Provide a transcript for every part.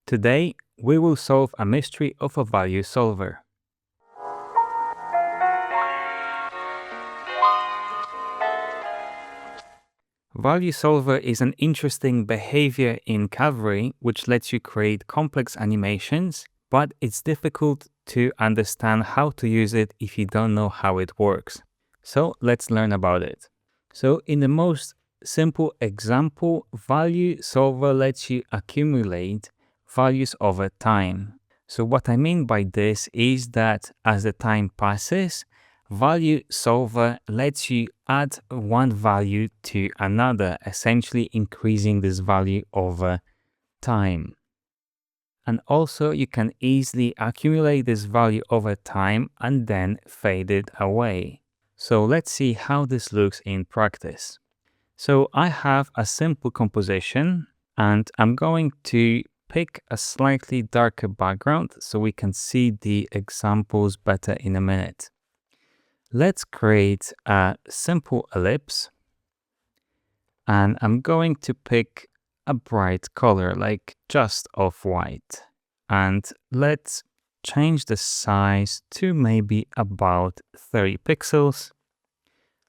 Today, we will solve a mystery of a value solver. Value solver is an interesting behavior in Cavalry which lets you create complex animations, but it's difficult to understand how to use it if you don't know how it works. So let's learn about it. So in the most simple example, value solver lets you accumulate values over time. So what I mean by this is that as the time passes, value solver lets you add one value to another, essentially increasing this value over time. And also you can easily accumulate this value over time and then fade it away. So let's see how this looks in practice. So I have a simple composition and I'm going to pick a slightly darker background so we can see the examples better in a minute. Let's create a simple ellipse and I'm going to pick a bright color like just off-white, and let's change the size to maybe about 30 pixels.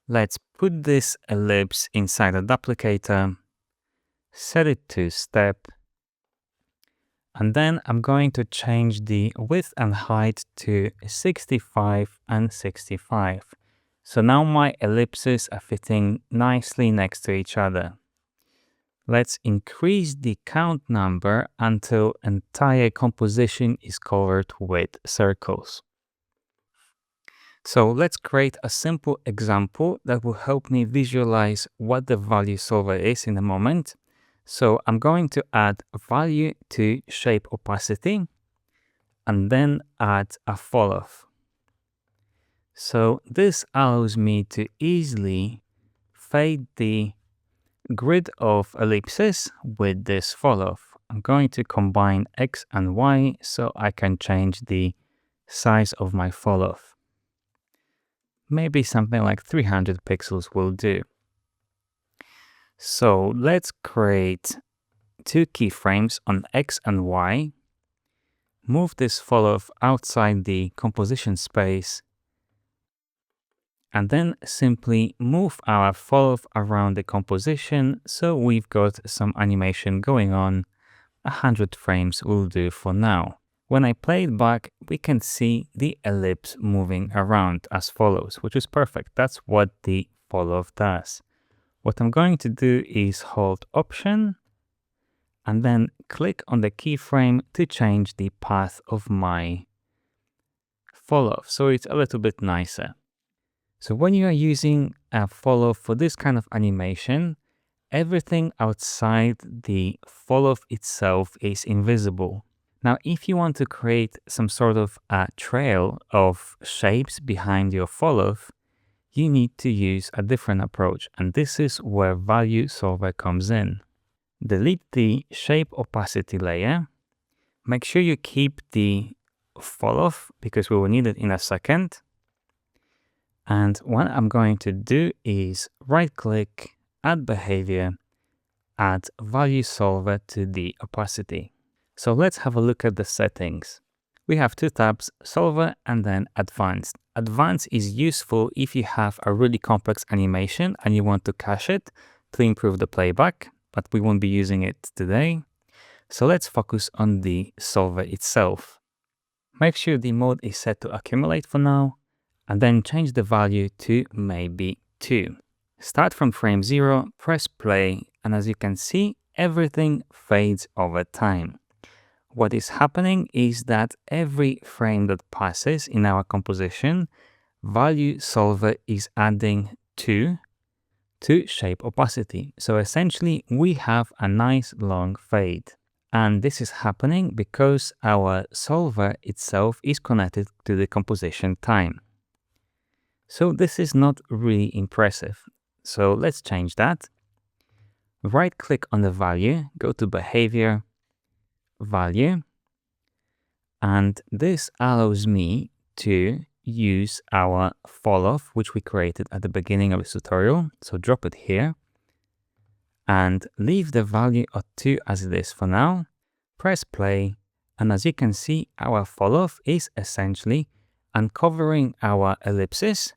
Let's put this ellipse inside a duplicator, set it to step, and then I'm going to change the width and height to 65 and 65. So now my ellipses are fitting nicely next to each other. Let's increase the count number until entire composition is covered with circles. So let's create a simple example that will help me visualize what the value solver is in a moment. So I'm going to add a value to shape opacity and then add a falloff. So this allows me to easily fade the grid of ellipses with this falloff. I'm going to combine X and Y so I can change the size of my falloff. Maybe something like 300 pixels will do. So let's create two keyframes on X and Y, move this falloff outside the composition space, and then simply move our falloff around the composition so we've got some animation going on. 100 frames will do for now. When I play it back, we can see the ellipse moving around as follows, which is perfect. That's what the falloff does. What I'm going to do is hold Option and then click on the keyframe to change the path of my falloff so it's a little bit nicer. So when you are using a falloff for this kind of animation, everything outside the falloff itself is invisible. Now, if you want to create some sort of a trail of shapes behind your falloff, you need to use a different approach, and this is where value solver comes in. Delete the shape opacity layer. Make sure you keep the falloff because we will need it in a second. And what I'm going to do is right-click, add behavior, add value solver to the opacity. So let's have a look at the settings. We have two tabs, solver and then advanced. Advanced is useful if you have a really complex animation and you want to cache it to improve the playback, but we won't be using it today. So let's focus on the solver itself. Make sure the mode is set to accumulate for now, and then change the value to maybe 2. Start from frame 0, press play, and as you can see, everything fades over time. What is happening is that every frame that passes in our composition, value solver is adding 2 to shape opacity. So essentially, we have a nice long fade. And this is happening because our solver itself is connected to the composition time. So this is not really impressive. So let's change that. Right-click on the value, go to Behavior, Value, and this allows me to use our falloff, which we created at the beginning of this tutorial. So drop it here and leave the value of 2 as it is for now. press play, and as you can see, our falloff is essentially uncovering our ellipsis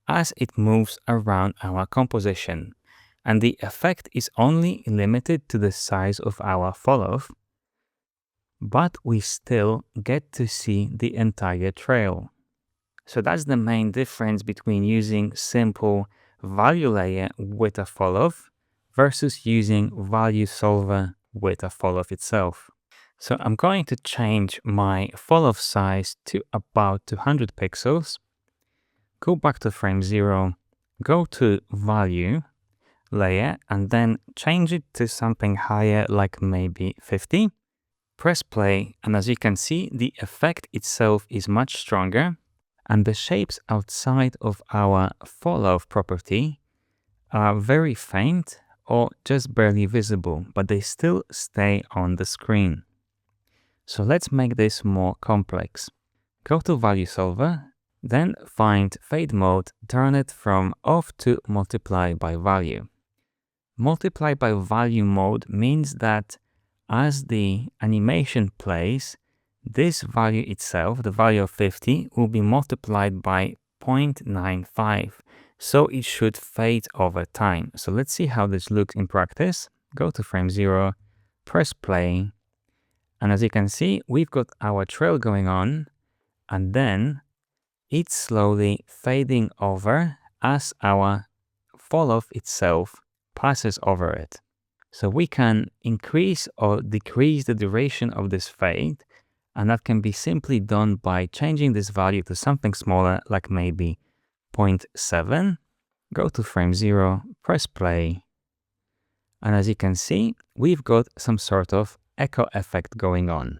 as it moves around our composition. And the effect is only limited to the size of our falloff, but we still get to see the entire trail. So that's the main difference between using simple value layer with a falloff versus using value solver with a falloff itself. So I'm going to change my falloff size to about 200 pixels. Go back to frame 0, go to value layer, and then change it to something higher, like maybe 50. Press play, and as you can see, the effect itself is much stronger, and the shapes outside of our falloff property are very faint or just barely visible, but they still stay on the screen. So let's make this more complex. Go to value solver, then find fade mode, turn it from off to multiply by value. Multiply by value mode means that as the animation plays, this value itself, the value of 50, will be multiplied by 0.95. So it should fade over time. So let's see how this looks in practice. Go to frame 0, press play. And as you can see, we've got our trail going on, and then it's slowly fading over as our falloff itself passes over it. So we can increase or decrease the duration of this fade, and that can be simply done by changing this value to something smaller, like maybe 0.7. Go to frame 0, press play. And as you can see, we've got some sort of echo effect going on.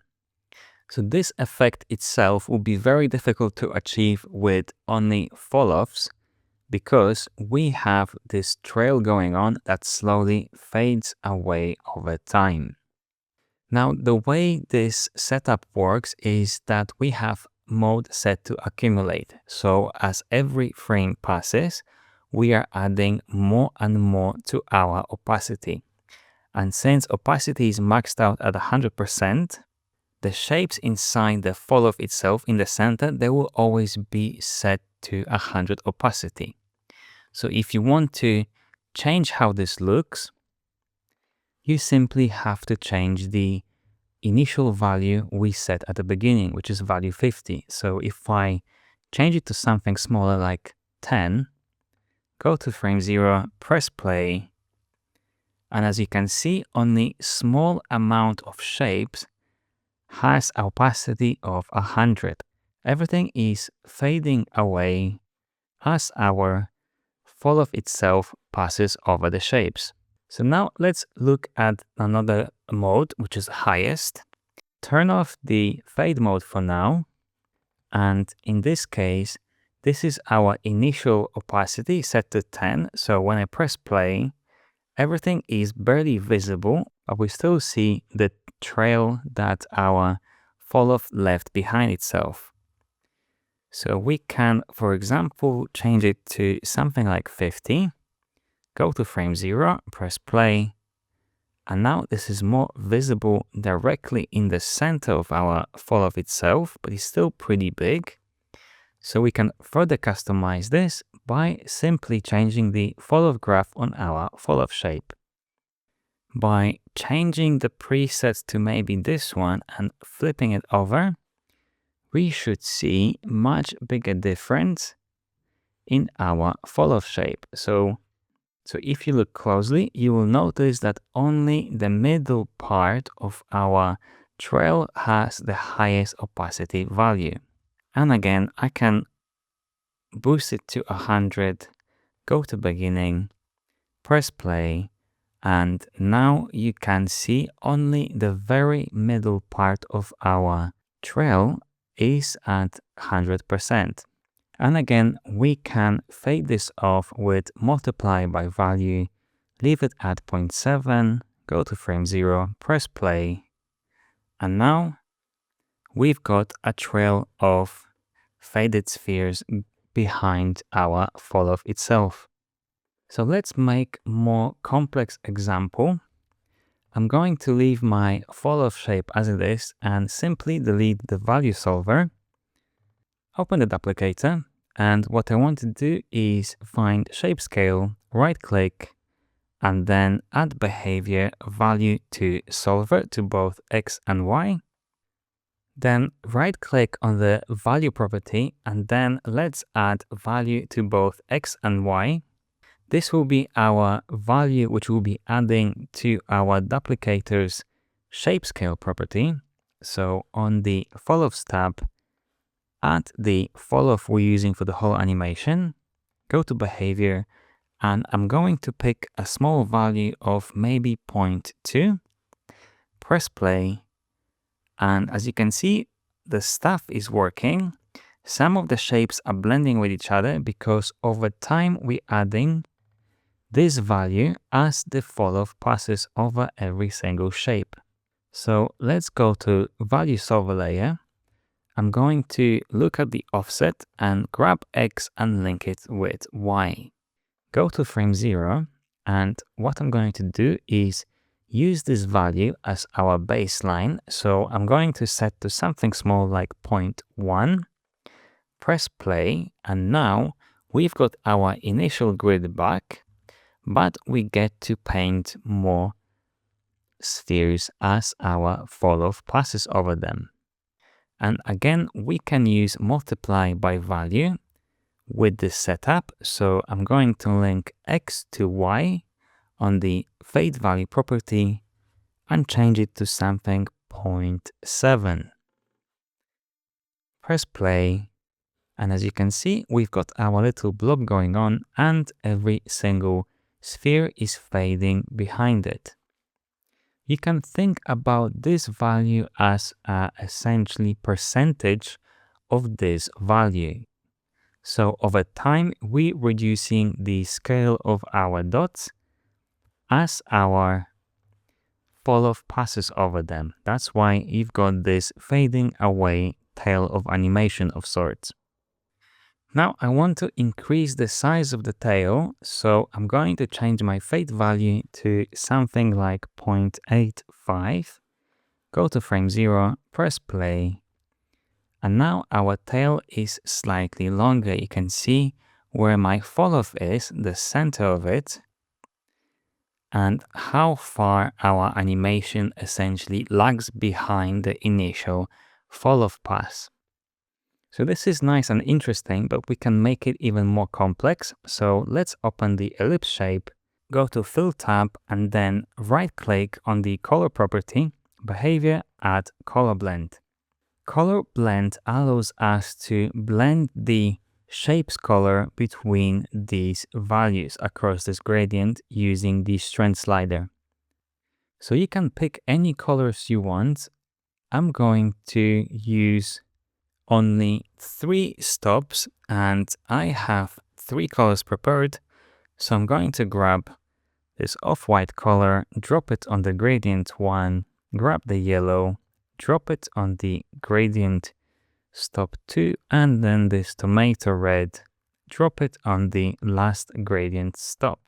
So this effect itself will be very difficult to achieve with only falloffs, because we have this trail going on that slowly fades away over time. Now, the way this setup works is that we have mode set to accumulate. So as every frame passes, we are adding more and more to our opacity. And since opacity is maxed out at 100%, the shapes inside the falloff itself in the center, they will always be set to 100 opacity. So if you want to change how this looks, you simply have to change the initial value we set at the beginning, which is value 50. So if I change it to something smaller, like 10, go to frame 0, press play, and as you can see, only small amount of shapes has opacity of 100. Everything is fading away as our falloff itself passes over the shapes. So now let's look at another mode, which is highest. Turn off the fade mode for now. And in this case, this is our initial opacity set to 10. So when I press play, everything is barely visible, but we still see the trail that our falloff left behind itself. So we can, for example, change it to something like 50. Go to frame 0, press play. And now this is more visible directly in the center of our falloff itself, but it's still pretty big. So we can further customize this by simply changing the falloff graph on our falloff shape. By changing the presets to maybe this one and flipping it over, we should see much bigger difference in our falloff shape. So if you look closely, you will notice that only the middle part of our trail has the highest opacity value. And again, I can boost it to 100, go to beginning, press play, and now you can see only the very middle part of our trail is at 100%. And again, we can fade this off with multiply by value, leave it at 0.7, go to frame 0, press play, and now we've got a trail of faded spheres behind our falloff itself. So let's make more complex example. I'm going to leave my Falloff shape as it is and simply delete the value solver. Open the duplicator, and what I want to do is find shape scale, right click, and then add behavior value to solver to both X and Y. Then right click on the value property, and then let's add value to both X and Y. This will be our value which we'll be adding to our duplicator's shape scale property. So on the Falloffs tab, add the falloff we're using for the whole animation, go to behavior, and I'm going to pick a small value of maybe 0.2, press play, and as you can see, the stuff is working. Some of the shapes are blending with each other because over time we're adding this value as the falloff passes over every single shape. So let's go to value solver layer. I'm going to look at the offset and grab X and link it with Y. Go to frame 0, and what I'm going to do is use this value as our baseline. So I'm going to set to something small like 0.1, press play, and now we've got our initial grid back, but we get to paint more spheres as our falloff passes over them. And again, we can use multiply by value with this setup. So I'm going to link X to Y on the fade value property and change it to something 0.7. Press play. And as you can see, we've got our little blob going on and every single sphere is fading behind it. You can think about this value as essentially percentage of this value. So over time, we're reducing the scale of our dots as our falloff passes over them. That's why you've got this fading away tail of animation of sorts. Now I want to increase the size of the tail, so I'm going to change my fade value to something like 0.85. Go to frame 0, press play, and now our tail is slightly longer. You can see where my falloff is, the center of it, and how far our animation essentially lags behind the initial falloff pass. So this is nice and interesting, but we can make it even more complex. So let's open the ellipse shape, go to Fill tab, and then right click on the color property, behavior, add color blend. Color blend allows us to blend the shape's color between these values across this gradient using the strength slider. So you can pick any colors you want. I'm going to use only 3 stops and I have 3 colors prepared. So I'm going to grab this off-white color, drop it on the gradient 1, grab the yellow, drop it on the gradient stop 2, and then this tomato red, drop it on the last gradient stop.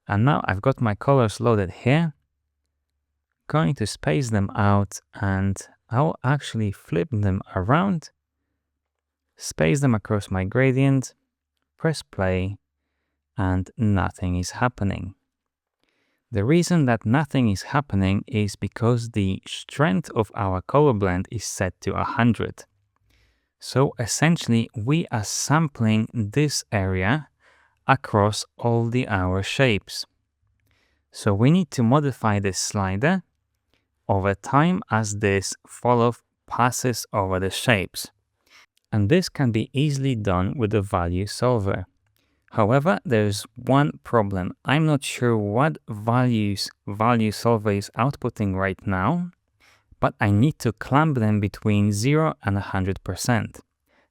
And now I've got my colors loaded here. Going to space them out and I'll actually flip them around, space them across my gradient, press play, and nothing is happening. The reason that nothing is happening is because the strength of our color blend is set to 100. So essentially we are sampling this area across all our shapes. So we need to modify this slider over time as this falloff passes over the shapes. And this can be easily done with the value solver. However, there's one problem. I'm not sure what values value solver is outputting right now, but I need to clamp them between 0 and 100%.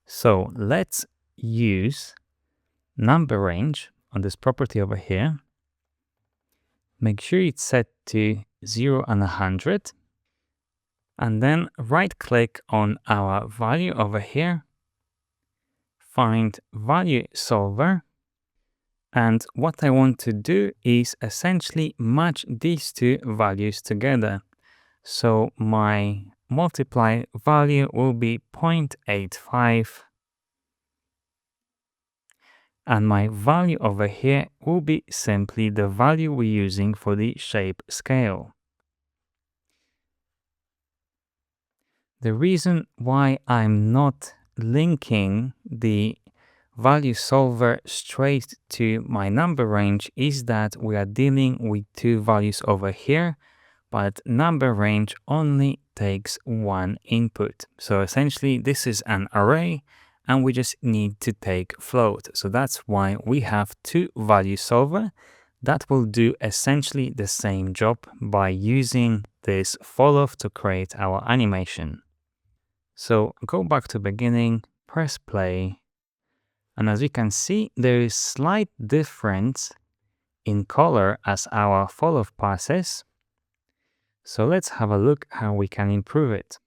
So let's use number range on this property over here. Make sure it's set to 0 and 100. And then right click on our value over here. Find value solver. And what I want to do is essentially match these two values together. So my multiply value will be 0.85, and my value over here will be simply the value we're using for the shape scale. The reason why I'm not linking the value solver straight to my number range is that we are dealing with two values over here, but number range only takes one input. So essentially this is an array and we just need to take float. So that's why we have two value solver that will do essentially the same job by using this falloff to create our animation. So go back to beginning, press play, and as you can see, there is slight difference in color as our falloff passes. So let's have a look how we can improve it.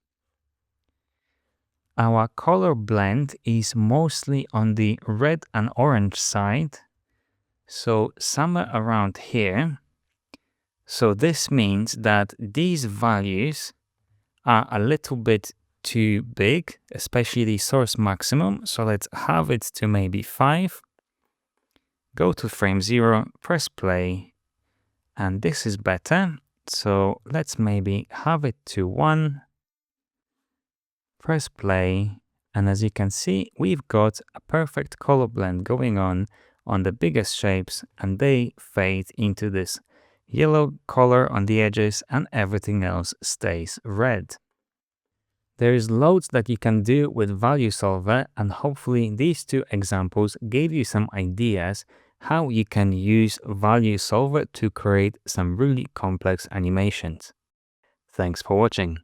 Our color blend is mostly on the red and orange side, so somewhere around here. So this means that these values are a little bit too big, especially the source maximum. So let's have it to maybe 5. Go to frame 0, press play, and this is better. So let's maybe have it to 1. Press play, and as you can see, we've got a perfect color blend going on the biggest shapes, and they fade into this yellow color on the edges and everything else stays red. There is loads that you can do with Value Solver, and hopefully these two examples gave you some ideas how you can use Value Solver to create some really complex animations. Thanks for watching.